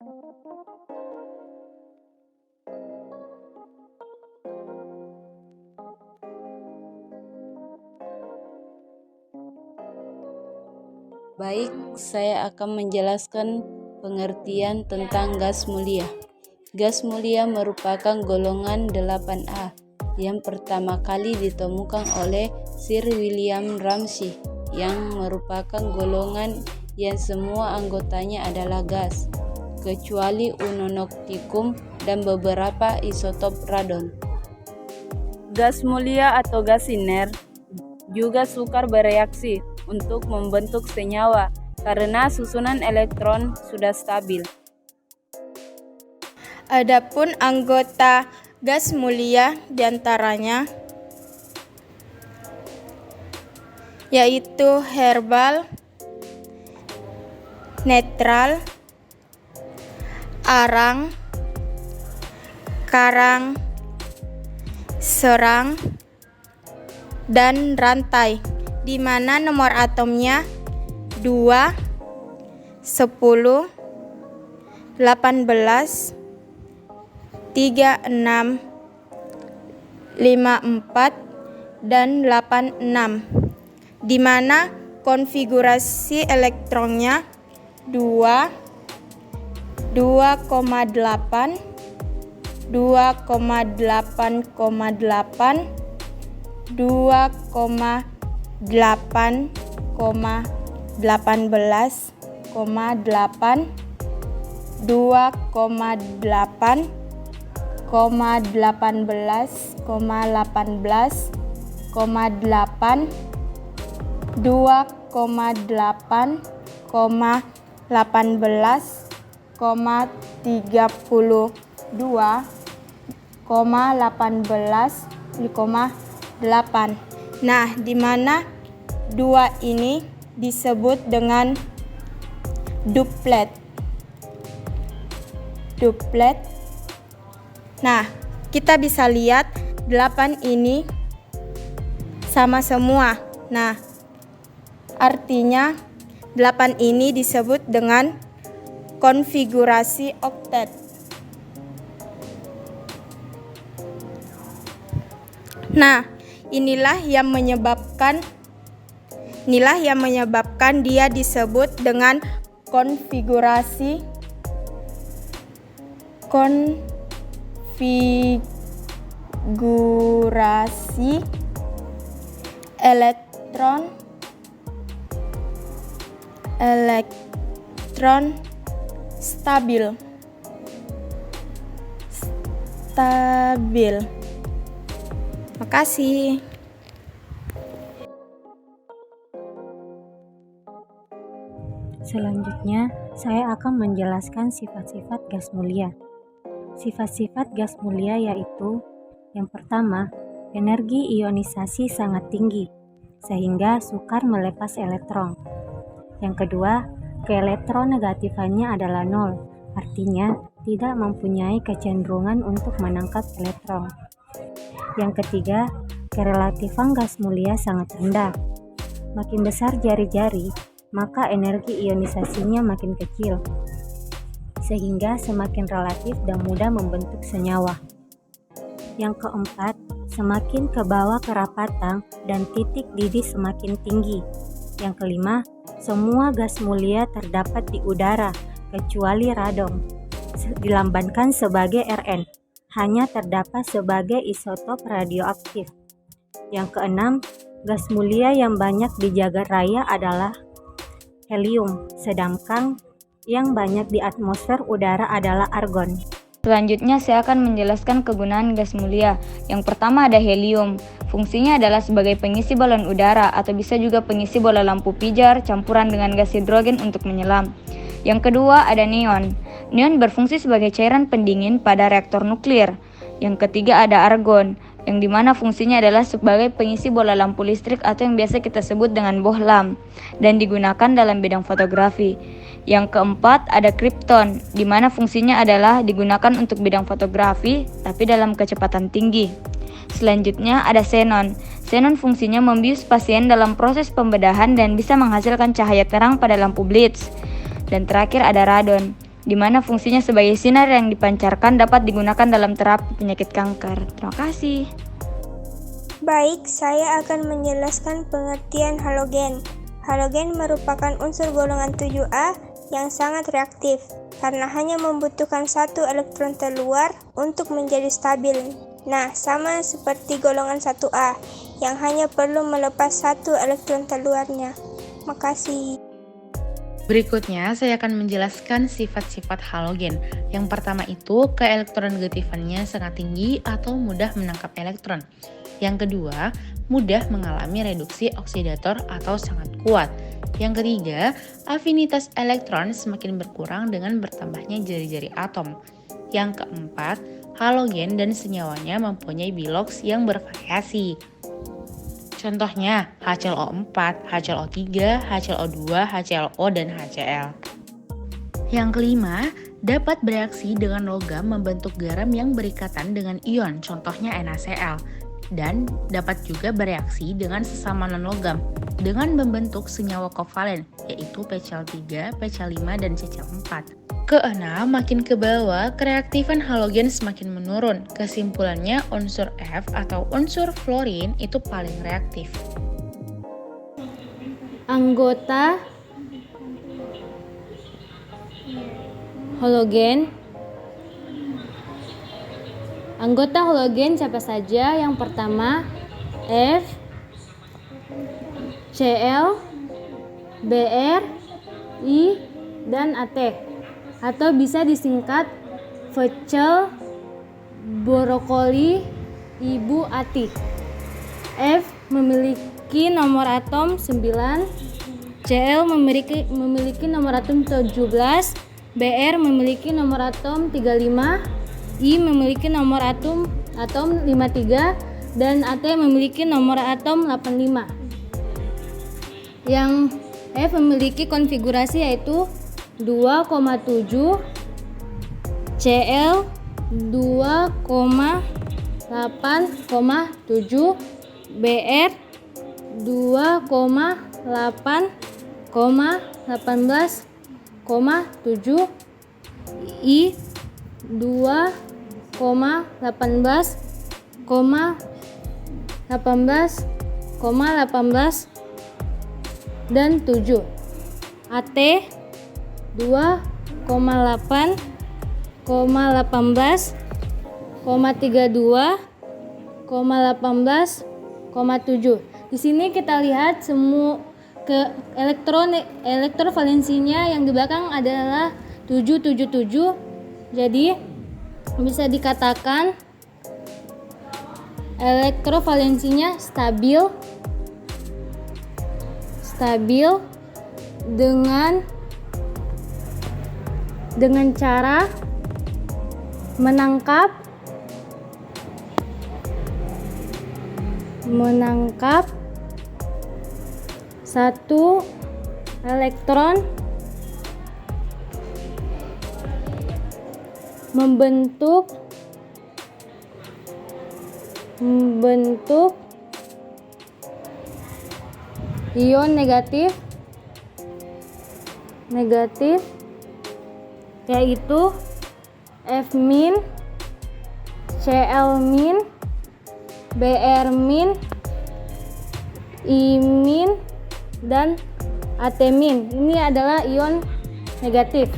Baik, saya akan menjelaskan pengertian tentang gas mulia. Gas mulia merupakan golongan 8A yang pertama kali ditemukan oleh Sir William Ramsay, yang merupakan golongan yang semua anggotanya adalah gas, kecuali unonocticum dan beberapa isotop radon. Gas mulia atau gas inert juga sukar bereaksi untuk membentuk senyawa karena susunan elektron sudah stabil. Adapun anggota gas mulia diantaranya yaitu herbal, netral, arang, karang, serang, dan rantai, di mana nomor atomnya 2, 10, 18, 36, 54, dan 86, di mana konfigurasi elektronnya 2, 2,8, 2,8,8, 2,8,18,8, 2,8,18,18,8, 2,8,18,8. Nah, di mana 2 ini disebut dengan duplet. Nah, kita bisa lihat 8 ini sama semua. Nah, artinya 8 ini disebut dengan konfigurasi oktet. Nah, inilah yang menyebabkan dia disebut dengan konfigurasi elektron stabil. Makasih. Selanjutnya, saya akan menjelaskan sifat-sifat gas mulia. Sifat-sifat gas mulia yaitu: yang pertama, energi ionisasi sangat tinggi, sehingga sukar melepas elektron. Yang kedua, keelektronegatifannya adalah 0, artinya tidak mempunyai kecenderungan untuk menangkap elektron. Yang ketiga, kerelatifan gas mulia sangat rendah. Makin besar jari-jari, maka energi ionisasinya makin kecil, sehingga semakin relatif dan mudah membentuk senyawa. Yang keempat, semakin ke bawah kerapatan dan titik didih semakin tinggi. Yang kelima, semua gas mulia terdapat di udara, kecuali radon, dilambangkan sebagai Rn, hanya terdapat sebagai isotop radioaktif. Yang keenam, gas mulia yang banyak di jagat raya adalah helium, sedangkan yang banyak di atmosfer udara adalah argon. Selanjutnya saya akan menjelaskan kegunaan gas mulia. Yang pertama ada helium. Fungsinya adalah sebagai pengisi balon udara atau bisa juga pengisi bola lampu pijar campuran dengan gas hidrogen untuk menyelam. Yang kedua ada neon. Neon berfungsi sebagai cairan pendingin pada reaktor nuklir. Yang ketiga ada argon, yang dimana fungsinya adalah sebagai pengisi bola lampu listrik atau yang biasa kita sebut dengan bohlam, dan digunakan dalam bidang fotografi. Yang keempat ada krypton, di mana fungsinya adalah digunakan untuk bidang fotografi tapi dalam kecepatan tinggi. Selanjutnya ada xenon. Xenon fungsinya membius pasien dalam proses pembedahan dan bisa menghasilkan cahaya terang pada lampu blitz. Dan terakhir ada radon. di mana fungsinya sebagai sinar yang dipancarkan dapat digunakan dalam terapi penyakit kanker. Terima kasih. Baik, saya akan menjelaskan pengertian halogen. Halogen merupakan unsur golongan 7A yang sangat reaktif karena hanya membutuhkan satu elektron terluar untuk menjadi stabil. Nah, sama seperti golongan 1A yang hanya perlu melepas satu elektron terluarnya. Makasih. Berikutnya, saya akan menjelaskan sifat-sifat halogen. Yang pertama itu, keelektronegatifannya sangat tinggi atau mudah menangkap elektron. Yang kedua, mudah mengalami reduksi oksidator atau sangat kuat. Yang ketiga, afinitas elektron semakin berkurang dengan bertambahnya jari-jari atom. Yang keempat, halogen dan senyawanya mempunyai bilox yang bervariasi. Contohnya HClO4, HClO3, HClO2, HClO, dan HCl. Yang kelima, dapat bereaksi dengan logam membentuk garam yang berikatan dengan ion, contohnya NaCl. Dan dapat juga bereaksi dengan sesama non-logam dengan membentuk senyawa kovalen, yaitu PCl3, PCl5, dan CCl4. Keenam, makin ke bawah, kereaktifan halogen semakin menurun. Kesimpulannya, unsur F atau unsur fluorin itu paling reaktif. Anggota halogen. Anggota halogen siapa saja? Yang pertama, F, Cl, Br, I, dan At. Atau bisa disingkat Fecel, Brokoli, Ibu Ati. F memiliki nomor atom 9, Cl memiliki nomor atom 17, Br memiliki nomor atom 35, I memiliki nomor atom 53, dan At memiliki nomor atom 85. Yang F memiliki konfigurasi yaitu 2,7, Cl 2,8,7, Br 2,8,18,7, I 2,18,18, dan 7. At 2,8,32,18,7. Di sini kita lihat semua elektrovalensinya yang di belakang adalah 777. Jadi bisa dikatakan elektrovalensinya stabil dengan cara menangkap satu elektron membentuk ion negatif yaitu F-, Cl-, Br-, I-, dan At-. Ini adalah ion negatif.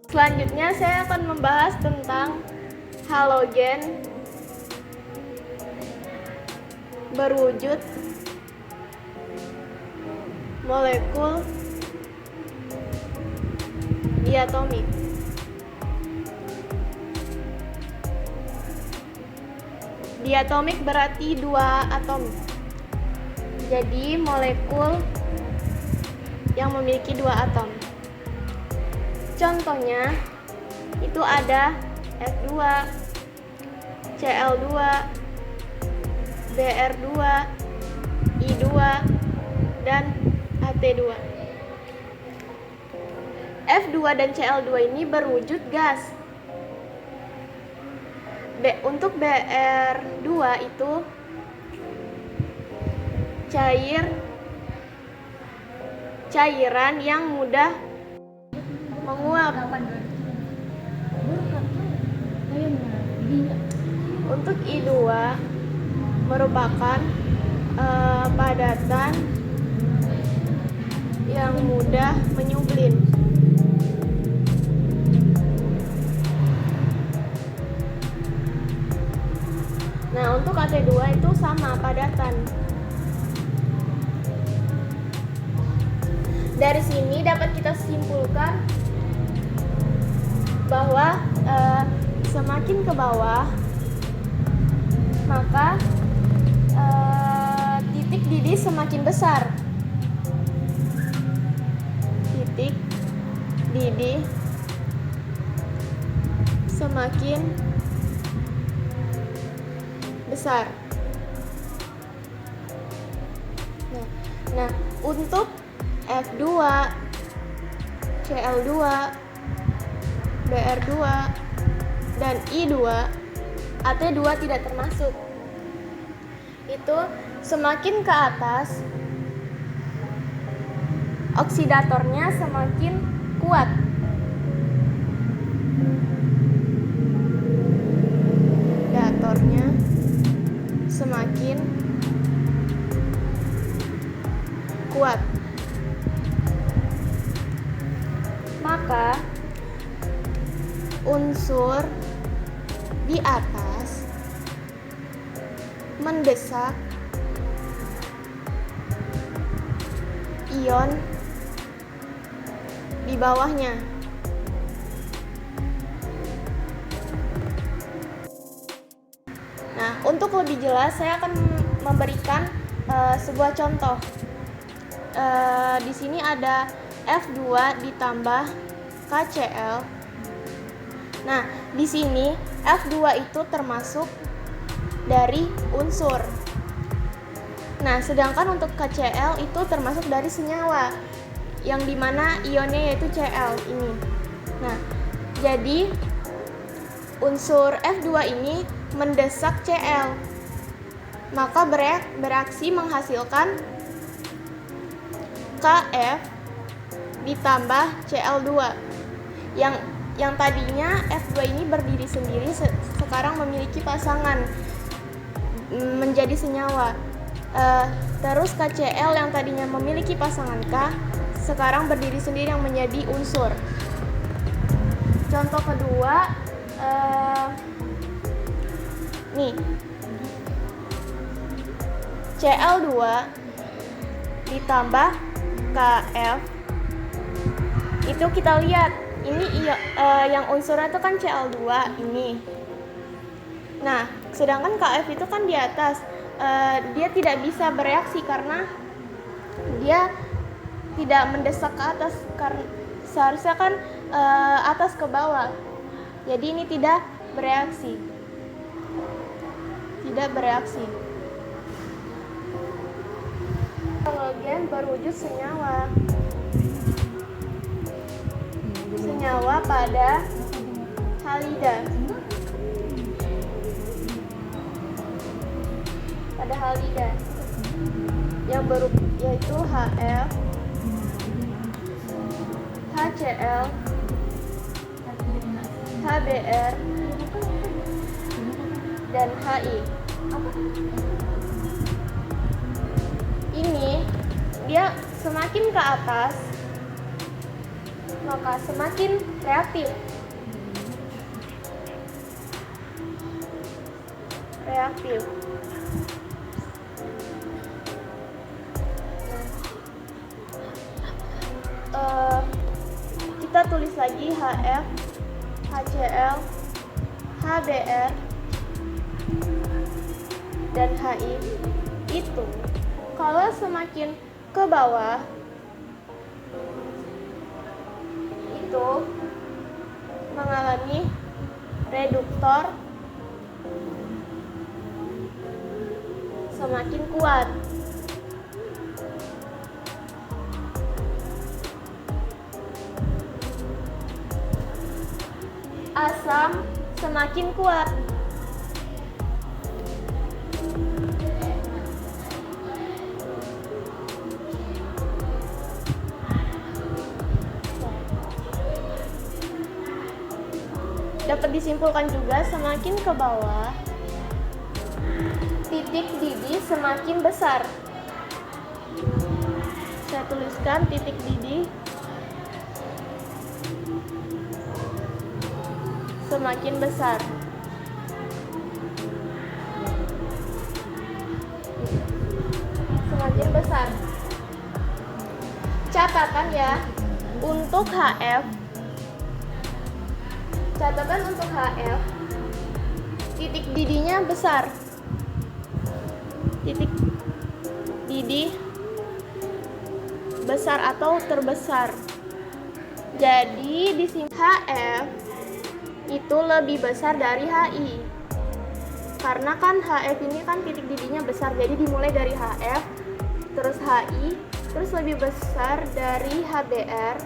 Selanjutnya saya akan membahas tentang halogen berwujud molekul diatomik. Diatomik berarti dua atom. Jadi molekul yang memiliki dua atom. Contohnya itu ada F2, Cl2, Br2, I2, dan At2. F2 dan Cl2 ini berwujud gas. Untuk Br2 itu cair C cairan yang mudah menguap. Untuk I2 merupakan padatan yang mudah menyublin. Nah, untuk KT2 itu sama padatan. Dari sini dapat kita simpulkan bahwa semakin ke bawah maka titik didih semakin besar. Titik didih semakin besar. Nah, untuk F2, Cl2, Br2, dan I2, AT2 tidak termasuk. Itu semakin ke atas, oksidatornya semakin kuat. Oksidatornya semakin kuat. Maka unsur di atas mendesak ion di bawahnya. Nah, untuk lebih jelas saya akan memberikan sebuah contoh. Di sini ada F2 ditambah KCl. Nah, di sini F2 itu termasuk dari unsur. Nah, sedangkan untuk KCl itu termasuk dari senyawa, yang dimana ionnya yaitu Cl ini. Nah, jadi unsur F2 ini mendesak Cl, maka bereaksi menghasilkan Kf ditambah Cl2 yang tadinya F2 ini berdiri sendiri sekarang memiliki pasangan menjadi senyawa. Terus KCl yang tadinya memiliki pasangan K sekarang berdiri sendiri yang menjadi unsur. Contoh kedua, nih Cl2 ditambah Kf, itu kita lihat ini yang unsurnya itu kan Cl2 ini. Nah, sedangkan Kf itu kan di atas, dia tidak bisa bereaksi karena dia tidak mendesak ke atas, karena seharusnya kan atas ke bawah. Jadi ini tidak bereaksi. Tidak bereaksi. Halogen berwujud senyawa. Senyawa pada halida. Pada halida yang yaitu Hf, HCl, HBr, dan Hi. Ini dia semakin ke atas maka semakin reaktif. Reaktif. Kita tulis lagi Hf, HCl, HBr, dan Hi. Itu kalau semakin ke bawah itu mengalami reduktor semakin kuat. Asam semakin kuat. Dapat disimpulkan juga semakin ke bawah, titik didih semakin besar. Saya tuliskan titik didih semakin besar. Semakin besar. Catatan ya, untuk HF. Catatan untuk HF, titik didihnya besar. Titik didih besar atau terbesar. Jadi di sini HF itu lebih besar dari HI. Karena kan HF ini kan titik didihnya besar, jadi dimulai dari HF, terus HI, terus lebih besar dari HBr,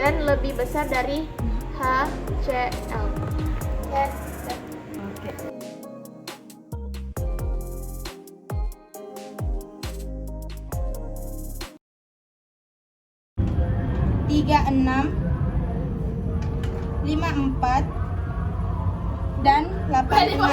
dan lebih besar dari HCl. Oke. 36, 54 dan 85.